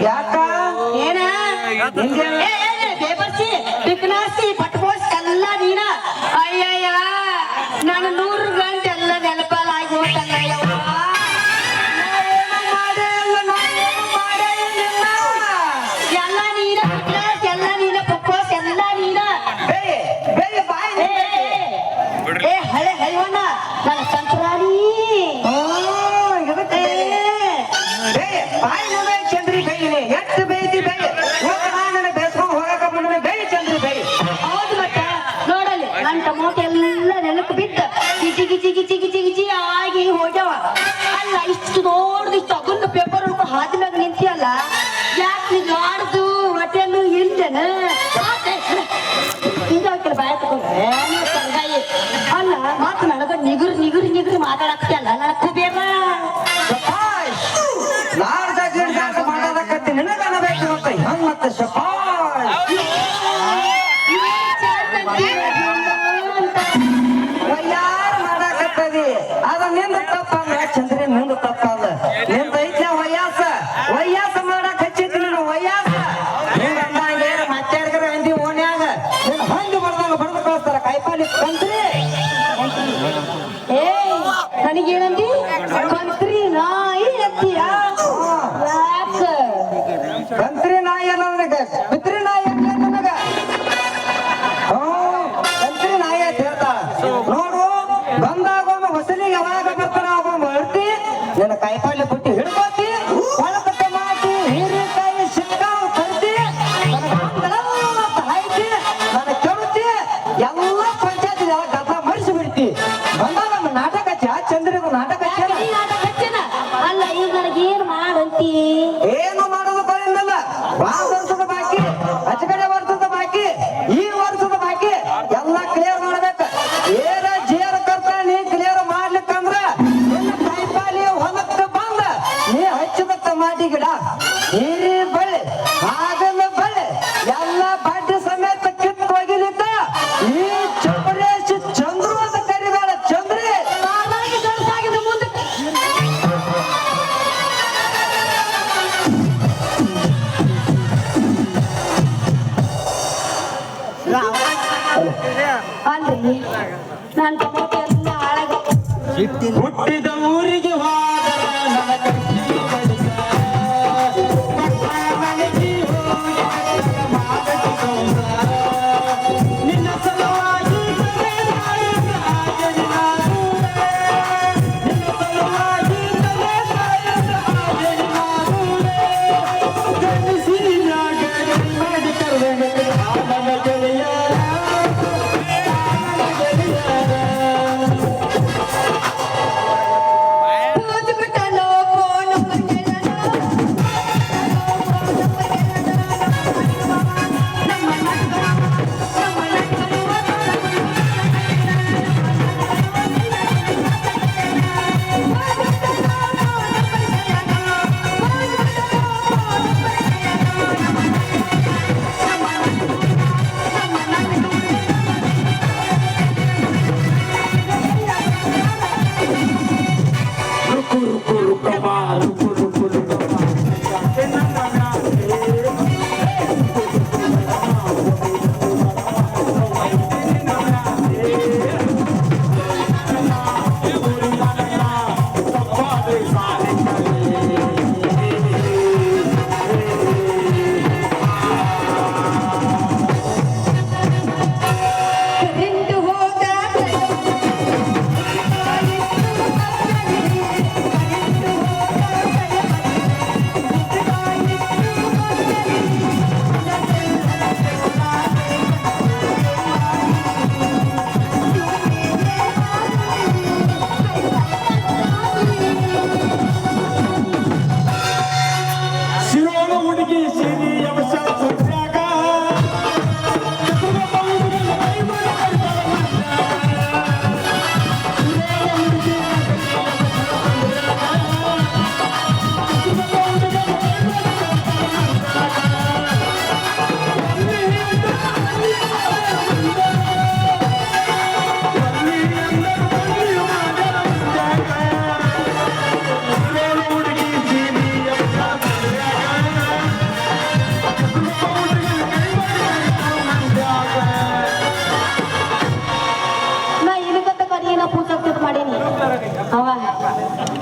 ಯಾಕ ಏನ ಬೇಬರ್ಸಿ ಬಿಕ್ನಾಸಿ ಪಟ್ಕೋಸ್ ಎಲ್ಲ ನೀನ ಅಯ್ಯಯ್ಯ ನಾನು 100 ಗಂಟೆ ಎಲ್ಲ ನೆನಪಲ್ಲ ಆಗಿ ಹೋಗ್ತಲ್ಲ ಎಲ್ಲ ನೀನ ಬಿಕ್ನಾಸ್ ಎಲ್ಲ ನೀನ ಪಟ್ಕೋಸ್ ಎಲ್ಲ ನೀನ ಏ ಹಳೆ ಹೈವಣ್ಣ ನನ್ನ ಸಂಕ್ರಾಣಿ ಬಾಯಿ ನೋಡ ಚಂದ್ರಿ ಬೈಲಿ ಎಷ್ಟು ಬೈತಿ ಬೈ ನನ್ನ ಬೇಸ್ಕೊಂಡು ಹೋಗಕ ಬಂದ್ರೆ ಬೈ ಚಂದ್ರಿ ಬೈ ಹೌದು ಮತ್ತ ನೋಡಲಿ ನನ್ನ ಟಮೋಟೆ ಎಲ್ಲ ನೆಲಕ್ಕೆ ಬಿದ್ದ ಗಿಜಿ ಗಿಜಿ ಗಿಜಿ ಗಿಜಿ ಗಿಜಿ ಆಗಿ ಹೋಗ್ಯಾವ ಅಲ್ಲ ಇಷ್ಟು ನೋಡ್ದು ಇಷ್ಟು ಅಗುಂದ ಪೇಪರ್ ಉಳ್ಕೊ ಹಾದಿನಾಗ ನಿಂತಿಯಲ್ಲ ಯಾಕೆ ನೀ ಮಾಡ್ದು ಹೊಟ್ಟೆನು ಇಲ್ದೇನ ಹಿಂಗಾಕಿಲ್ಲ ಬಾಯ ತಗೊಂಡ್ರೆ ಅಲ್ಲ ಮಾತು ನನಗ ನಿಗುರು ನಿಗುರು ನಿಗುರು ಮಾತಾಡಕ್ತಿಯಲ್ಲ ನನಗೆ ಕುಬೇರ ಮಾಡೋದಕ್ಕತ್ತಿ ನಿನಗ ಅನ್ನಬೇಕು ಅಂತ ಹಂಗ ಮತ್ತೆ ಯಾರು ಮಾಡಾಕತ್ತದಿ ಅದ ನಿಂದ ತಪ್ಪಲ್ಲ ಚಂದ್ರಿ ನಿಂದ ತಪ್ಪಲ್ಲ ನಿಂದ ಐತ್ಲ ವಯ್ಯಾಸ ಮಾಡಕ್ ಹಚ್ಚಿತ್ತು ನೀನು ವಯ್ಯಾಸ ಏನು ಮಾತಾಡಿದ್ರೆ ಅಂದಿ ಓಣ್ಯಾಗ ನೀನು ಹಂಗೆ ಬರ್ದಂಗ ಬಡ್ದು ಕಳಿಸ್ತಾರ ಕಾಯಿಪಾಲಿ ಕಂತ್ರಿ ಏ ನನಗೇನಂದಿ ಕಂತ್ರಿ ನಾಯಿ ಎತ್ತೀಯ ಯಾಕ ಕಂತ್ರಿ ನಾಯಿ ಅಲ್ಲ ನನಗೆ ಪಿತ್ರಿ ನಾಯಿ ಅಂತ ನನಗ ಕಂತ್ರಿ ನಾಯಿ ಅಂತ ಹೇಳ್ತಾಳ ನೋಡು ಬಂದಾಗೊಮ್ಮೆ ಹೊಸಲಿಗೆ ಯಾವಾಗ ಬರ್ತಾನ ಆಗೊಮ್ಮೆ ಅಳ್ತಿ ನಿನ್ನ ಕಾಯಿಪಾಲಿ ಬಿಟ್ಟು ಹಿಡ್ಕೋತಿ ಒಳಕಟ್ಟೆ ಮಾತಿ ಹೀರೆಕಾಯಿ ಸಿಕ್ಕಾವು ಕರ್ತಿ ಹಾಯ್ತಿ ನನ್ನ ಕೆಡುತ್ತಿ ಎಲ್ಲ ಪಂಚಾಯತ್ ಎಲ್ಲ ಗದ್ದ ಮರಿಸಿ ಬಿಡ್ತಿ ಬಂದಾಗ ನಾಟಕ ಚಂದ್ರಿಗೂ ನಾಟಕ ಅಲ್ಲ ಈಗ ನನಗೇನು ಮಾಡಂತಿ ಏನು ಮಾಡೋದು ಬರೋದಿಲ್ಲ ವರ್ಷದ ಬಾಕಿ ಅಚ್ಚಕಡೆ ವರ್ಷದ ಬಾಕಿ ಈ ವರ್ಷದ ಬಾಕಿ ಎಲ್ಲ ಕ್ಲಿಯರ್ ಮಾಡ್ಬೇಕು ಏನ ಜೇರ್ ಕರ್ತ ನೀ ಕ್ಲಿಯರ್ ಮಾಡ್ಲಿಕ್ಕಂದ್ರ ನಿನ್ನ ಕಾಯಿಪಾಲಿ ಹೊಲಕ್ಕೆ ಬಂದ ನೀ ಹಚ್ಚಿದ ಟಮಾಟಿ ಗಿಡ ಹೀರಿ ಬಳ್ಳಿ ಹಾಗಲ್ಲ ಬಳ್ಳಿ ಎಲ್ಲ ಬಾಡ್ಡಿ ಸಮೇತ ಕಿತ್ತು ಹೋಗಿಲಿದ್ದ ಈ ಚಪರೇಶ್ ಚಂದ್ರು ಅಂತ ಕರಿಬೇಡ ಚಂದ್ರಿ ಮುಂದೆ ಅಲ್ರಿ ನಾನು ಟೊಮೊಟೊ ಎಲ್ಲ ಹಾಳಾಗ ಹುಟ್ಟಿದ ಊರಿಗೆ ನಿನ್ನ ಸಲುವಾಗಿ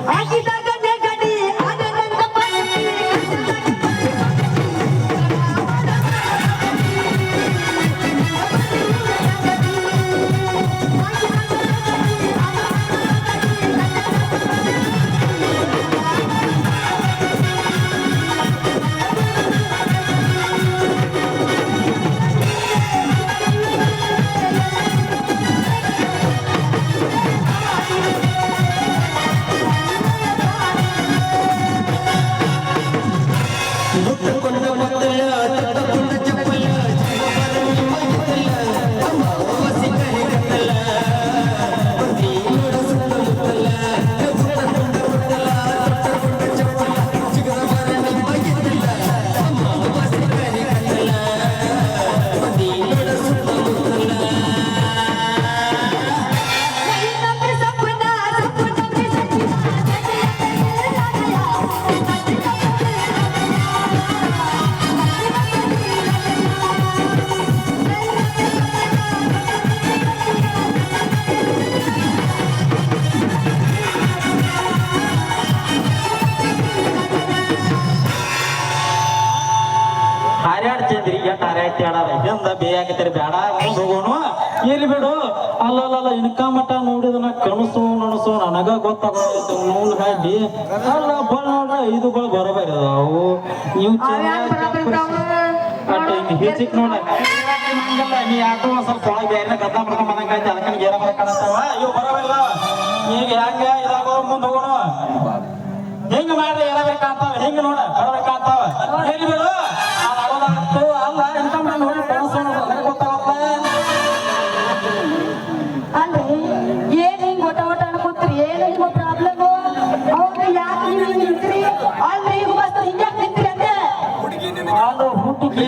ಹಾಕಿದಾಗ ನೆಗಡಿ ಅದ ನನ್ನ ಪಟ್ಟಿ. ಹಾರ್ಯಾಡ್ತಿದ್ರಿ ಎಷ್ಟು ಹಾರ್ಯಾಡ್ತಿ ಆಡಾರ ಹಿಂದ ಬೇಯಾಕತ್ತೀರಿ ಬೇಡ ಮುಂದೆ ಹೋಗೋನು ಇಲ್ಲಿ ಬಿಡು ಅಲ್ಲಲ್ಲ ಇನ್ಕ ಮಟ್ಟ ನೋಡಿದನ ಕನಸು ನನಸು ನನಗ ಗೊತ್ತಾಗೋದು ನೂಲ್ ಹಾಡಿ ಅಲ್ಲ ಬಳ ನೋಡ್ರ ಇದು ಬಳ ಬರೋಬರಿ ಅದಾವು ನೀವು ಹೆಚ್ಚಿಕ್ ನೋಡ ಹಂಗಲ್ಲ ನೀ ಯಾಕೋ ಒಂದ್ ಸ್ವಲ್ಪ ಒಳಗೆ ಬೇರೆ ಗದ್ದ ಮಾಡ್ಕೊಂಡ್ ಬಂದಂಗಾಯ್ತು ಅದಕ್ಕ ಏನ ಕಾಣತ್ತಾವ ಇವು ಬರೋಬರಿಲ್ಲ ಈಗ ಹೆಂಗ ಇದಾಗೋ ಮುಂದೆ ಹೋಗೋಣ ಹೆಂಗ ಮಾಡ್ರಿ ಏನಾದ್ರು ಕಾಣ್ತಾವ ಹೆಂಗ ನೋಡ ಬರೋಬರಿ ಕಾಣ್ತಾವ ಹೇಳಿ ಬಿಡು ಅಲ್ಲ ಎಂತ ನೋಡಿ ಕನಸು ಗೊತ್ತಾಗತ್ತ ಅಲ್ರಿ ಏನ್ ಹಿಂಗ್ ಒಟ ಒಟ ಅನ್ಕೋತ್ರಿ ಏನ್ ನಿಮ್ಮ ಪ್ರಾಬ್ಲಮ್ ಅವ್ರು ಯಾಕೆ ನೀವು ನಿಂತ್ರಿ ಅಲ್ರಿ ಈಗ ಮಸ್ತ್ ಹಿಂಗ್ಯಾಕ್ ನಿಂತ್ರಿ ಅಂದೆ ಅದು ಹುಟ್ಟಿಗೆ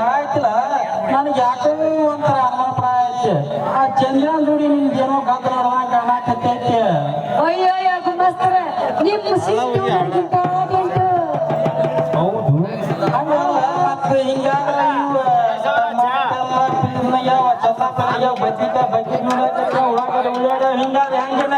ಆಯ್ತಿಲ್ಲ ನನಗೆ ಯಾಕೋ ಒಂಥರ ಅನುಮಾನ ಪ್ರಾಯ ಐತಿ ಆ ಚಂದ್ರನ ಜೋಡಿ ನಿಮ್ಗೆ ಏನೋ ಗದ್ದ ನೋಡುವಂಗ ಕಾಣಕತ್ತೈತಿ ಅಯ್ಯೋ ಗುಮಸ್ತರ ನಿಮ್ಮ ಸೀಟು ನನಗಿಂತ ಉಂಟು ಹೌದು ಹಂಗಲ್ಲ ಮತ್ತೆ ಹಿಂಗಾದ್ರೆ ಯಾವ ಚಂದ ಬದ್ನಿಕಾಯಿ ಬಜ್ಜಿ ನೋಡಕ್ಕೆ ಉಳ್ಳಾಗಡ್ಡಿ ಉಳ್ಳಾಡ ಹಿಂಗಾದ್ರೆ ಹೆಂಗನ